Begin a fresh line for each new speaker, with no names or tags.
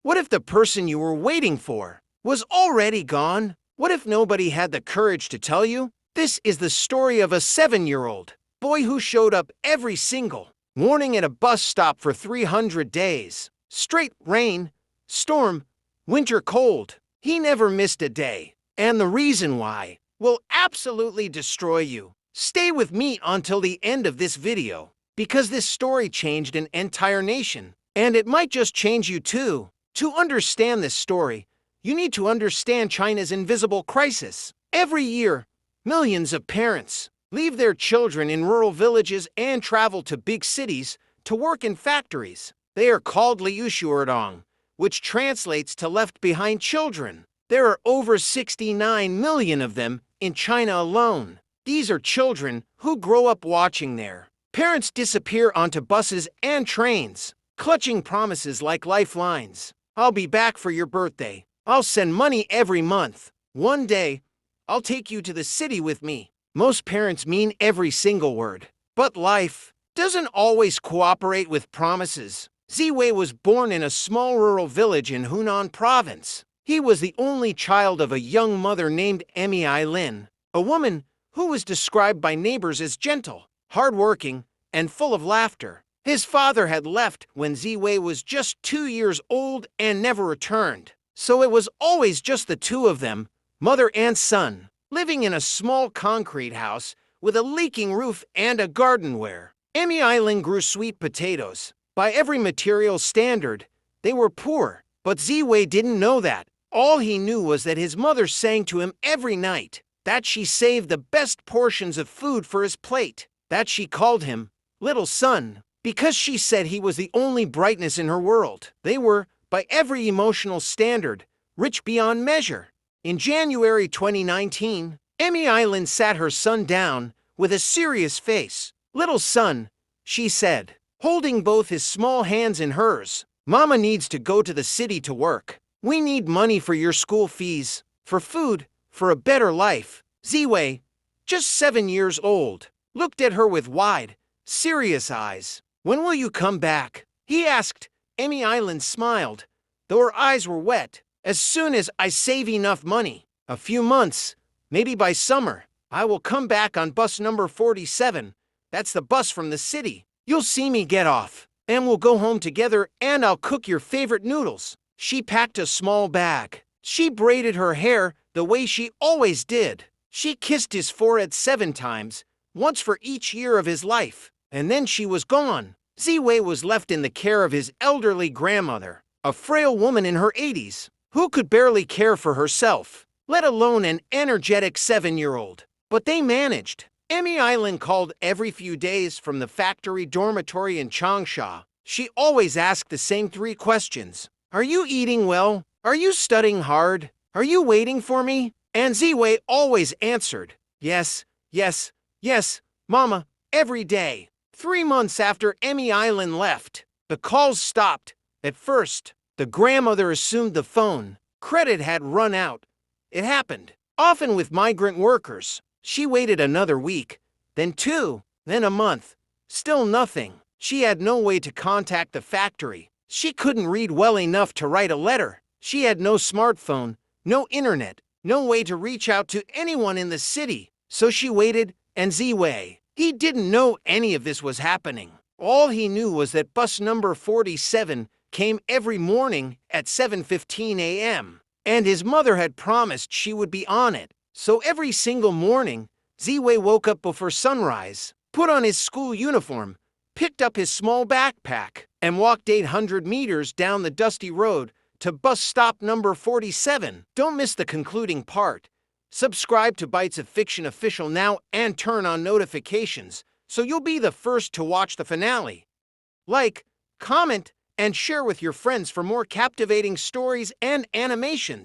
What if the person you were waiting for was already gone? What if nobody had the courage to tell you? This is the story of a 7-year-old boy who showed up every single morning at a bus stop for 300 days. Straight rain, storm, winter cold. He never missed a day. And the reason why will absolutely destroy you. Stay with me until the end of this video, because this story changed an entire nation, and it might just change you too. To understand this story, you need to understand China's invisible crisis. Every year, millions of parents leave their children in rural villages and travel to big cities to work in factories. They are called liushuerdong, which translates to left behind children. There are over 69 million of them in China alone. These are children who grow up watching their parents disappear onto buses and trains, clutching promises like lifelines. I'll be back for your birthday. I'll send money every month. One day, I'll take you to the city with me. Most parents mean every single word. But life doesn't always cooperate with promises. Ziwei was born in a small rural village in Hunan province. He was the only child of a young mother named Emi Lin, a woman who was described by neighbors as gentle, hardworking, and full of laughter. His father had left when Ziwei was just 2 years old and never returned. So it was always just the two of them, mother and son, living in a small concrete house with a leaking roof and a garden where Emi Lin grew sweet potatoes. By every material standard, they were poor, but Ziwei didn't know that. All he knew was that his mother sang to him every night, that she saved the best portions of food for his plate, that she called him little son, because she said he was the only brightness in her world. They were, by every emotional standard, rich beyond measure. In January 2019, Emi Lin sat her son down with a serious face. "Little son," she said, holding both his small hands in hers, "Mama needs to go to the city to work. We need money for your school fees, for food, for a better life." Ziwei, just 7 years old, looked at her with wide, serious eyes. "When will you come back?" he asked. Emi Lin smiled, though her eyes were wet. "As soon as I save enough money. A few months, maybe by summer. I will come back on bus number 47. That's the bus from the city. You'll see me get off, and we'll go home together, and I'll cook your favorite noodles." She packed a small bag. She braided her hair the way she always did. She kissed his forehead 7 times, once for each year of his life, and then she was gone. Ziwei was left in the care of his elderly grandmother, a frail woman in her 80s, who could barely care for herself, let alone an energetic 7-year-old. But they managed. Emi Lin called every few days from the factory dormitory in Changsha. She always asked the same 3 questions. "Are you eating well? Are you studying hard? Are you waiting for me?" And Ziwei always answered, "Yes, yes, yes, Mama," every day. 3 months after Emi Lin left, the calls stopped. At first, the grandmother assumed the phone credit had run out. It happened often with migrant workers. She waited another week, then 2, then a month. Still nothing. She had no way to contact the factory. She couldn't read well enough to write a letter. She had no smartphone, no internet, no way to reach out to anyone in the city. So she waited, and Ziwei, he didn't know any of this was happening. All he knew was that bus number 47 came every morning at 7:15 a.m., and his mother had promised she would be on it. So every single morning, Ziwei woke up before sunrise, put on his school uniform, picked up his small backpack, and walked 800 meters down the dusty road to bus stop number 47. Don't miss the concluding part. Subscribe to Bytes of Fiction Official now and turn on notifications so you'll be the first to watch the finale. Like, comment, and share with your friends for more captivating stories and animations.